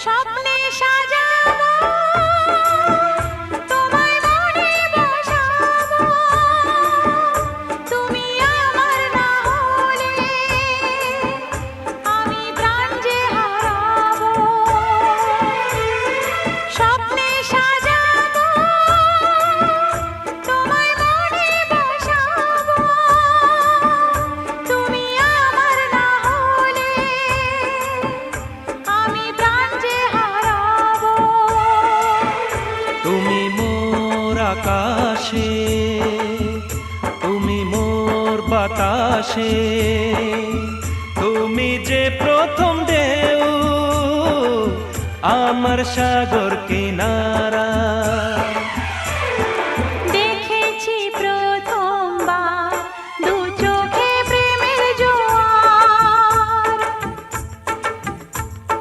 স্বপ্নে সাজাবো তোমায় মনে বসাবো, তুমি আমার না হলে আমি প্রাণ যে হারাবো। স্বপ্নে সাজাবো তোমায় মনে বসাবো, তুমি আমার না হলে আমি প্রাণ যে হারাবো। তুমি মোর আকাশে, তুমি মোর বাতাসে, তুমি যে প্রথম ঢেউ আমার সাগর কিনারা।